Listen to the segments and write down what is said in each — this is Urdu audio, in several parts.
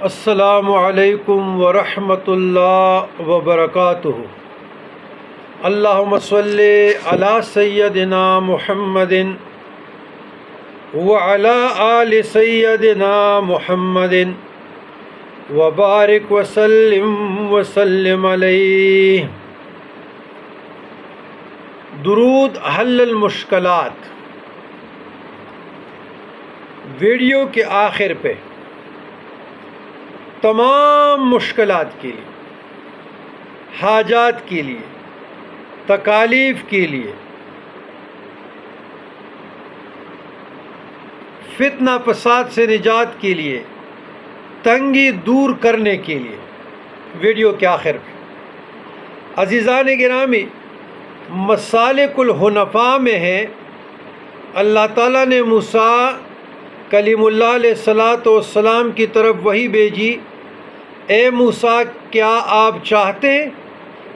السلام علیکم ورحمۃ اللہ وبرکاتہ۔ اللہم صلی علی سیدنا محمد وعلی آل سیدنا محمد وبارک وسلم علیہ۔ درود حل المشکلات ویڈیو کے آخر پہ تمام مشکلات کے لیے، حاجات کے لیے، تکالیف کے لیے، فتنہ فساد سے نجات کے لیے، تنگی دور کرنے کے لیے ویڈیو کے آخر پہ عزیزان گرامی مسالک الحنفاء میں ہے، اللہ تعالیٰ نے موسیٰ کلیم اللہ علیہ السلام کی طرف وحی بھیجی، اے موسیٰ کیا آپ چاہتے ہیں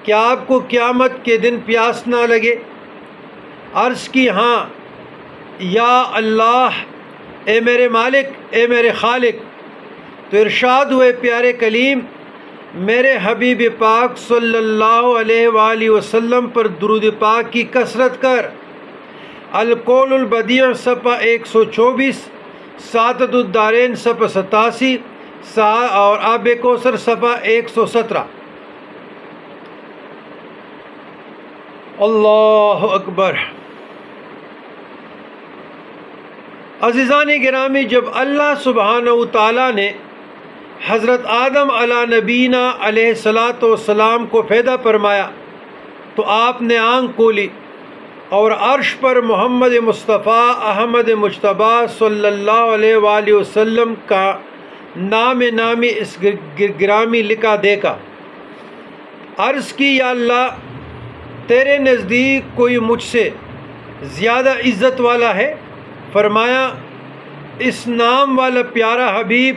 کہ آپ کو قیامت کے دن پیاس نہ لگے؟ عرض کی ہاں یا اللہ، اے میرے مالک، اے میرے خالق۔ تو ارشاد ہوئے پیارے کلیم میرے حبیب پاک صلی اللہ علیہ وآلہ وسلم پر درود پاک کی کثرت کر۔ القول البدیع صفحہ 124، سعادت الدارین صفحہ 87 اور آب کوثر صفحہ 117۔ اللہ اکبر۔ عزیزان گرامی جب اللہ سبحانہ وتعالیٰ نے حضرت آدم علی نبینا علیہ السلام کو پیدا فرمایا تو آپ نے آنکھ کھولی اور عرش پر محمد مصطفیٰ احمد مجتبیٰ صلی اللہ علیہ وآلہ وسلم کا نام نامی اس گرامی لکھا دیکھا۔ عرض کی یا اللہ، تیرے نزدیک کوئی مجھ سے زیادہ عزت والا ہے؟ فرمایا اس نام والا پیارا حبیب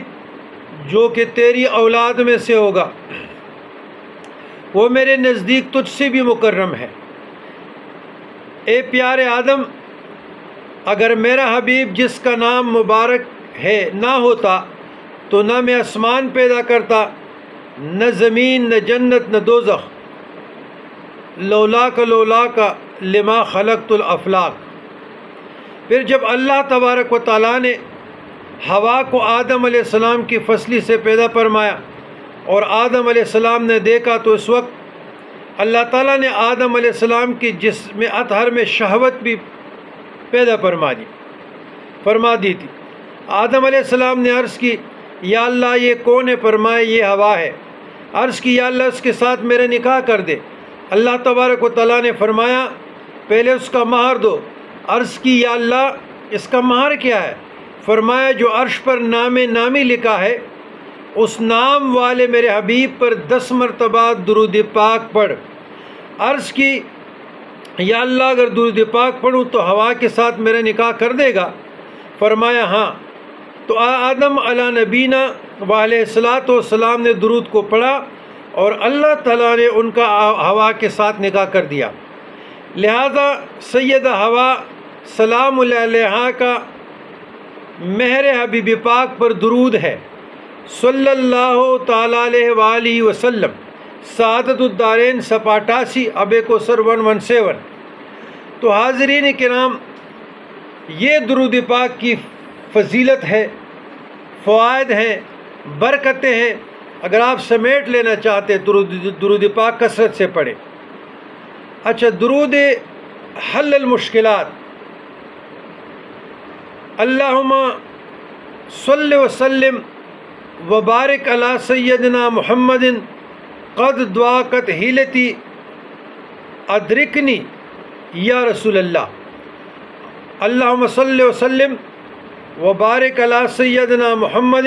جو کہ تیری اولاد میں سے ہوگا وہ میرے نزدیک تجھ سے بھی مکرم ہے۔ اے پیارے آدم، اگر میرا حبیب جس کا نام مبارک ہے نہ ہوتا تو نہ میں آسمان پیدا کرتا، نہ زمین، نہ جنت، نہ دوزخ۔ لولاک لما خلقت الافلاق۔ پھر جب اللہ تبارک و تعالیٰ نے ہوا کو آدم علیہ السلام کی فصلی سے پیدا فرمایا اور آدم علیہ السلام نے دیکھا تو اس وقت اللہ تعالیٰ نے آدم علیہ السلام کی جسم اطہر میں شہوت بھی پیدا فرما دی تھی۔ آدم علیہ السلام نے عرض کی یا اللہ یہ کون ہے؟ فرمائے یہ ہوا ہے۔ عرض کی یا اللہ اس کے ساتھ میرا نکاح کر دے۔ اللہ تبارک و تعالیٰ نے فرمایا پہلے اس کا مہر دو۔ عرض کی یا اللہ اس کا مہر کیا ہے؟ فرمایا جو عرش پر نام نامی لکھا ہے اس نام والے میرے حبیب پر 10 مرتبہ درود پاک پڑھ۔ عرض کی یا اللہ اگر درود پاک پڑھوں تو ہوا کے ساتھ میرا نکاح کر دے گا؟ فرمایا ہاں۔ تو آدم علی نبینا علیہ السلام نے درود کو پڑھا اور اللہ تعالیٰ نے ان کا ہوا کے ساتھ نکاح کر دیا۔ لہذا سیدہ ہوا سلام اللہ علیہا کا مہر حبیب پاک پر درود ہے صلی اللہ تعالیٰ علیہ وآلہ وسلم۔ سعادت الدارین صفحہ 88، آب کوثر 117۔ تو حاضرین کرام یہ درود پاک کی فضیلت ہے، فوائد ہیں، برکتیں ہیں۔ اگر آپ سمیٹ لینا چاہتے ہیں درود پاک کثرت سے پڑھیں۔ اچھا، درود حل المشکلات۔ اللہم صلی وسلم وبارک علی سیدنا محمد قد ضاقت حیلتی ادرکنی یا رسول اللہ۔ اللہم صلی وسلم وبارک علی سیدنا محمد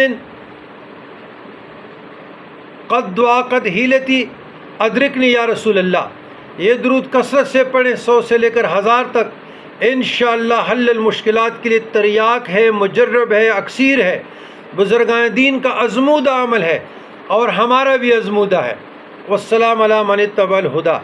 قد ضاقت حیلتی ادرکنی یا رسول اللہ۔ یہ درود کثرت سے پڑھیں، 100 سے لے کر 1000 تک۔ انشاءاللہ حل المشکلات کے لیے تریاق ہے، مجرب ہے، اکثیر ہے، بزرگان دین کا ازمودہ عمل ہے اور ہمارا بھی ازمودہ ہے۔ والسلام علی من اتبع الہدی۔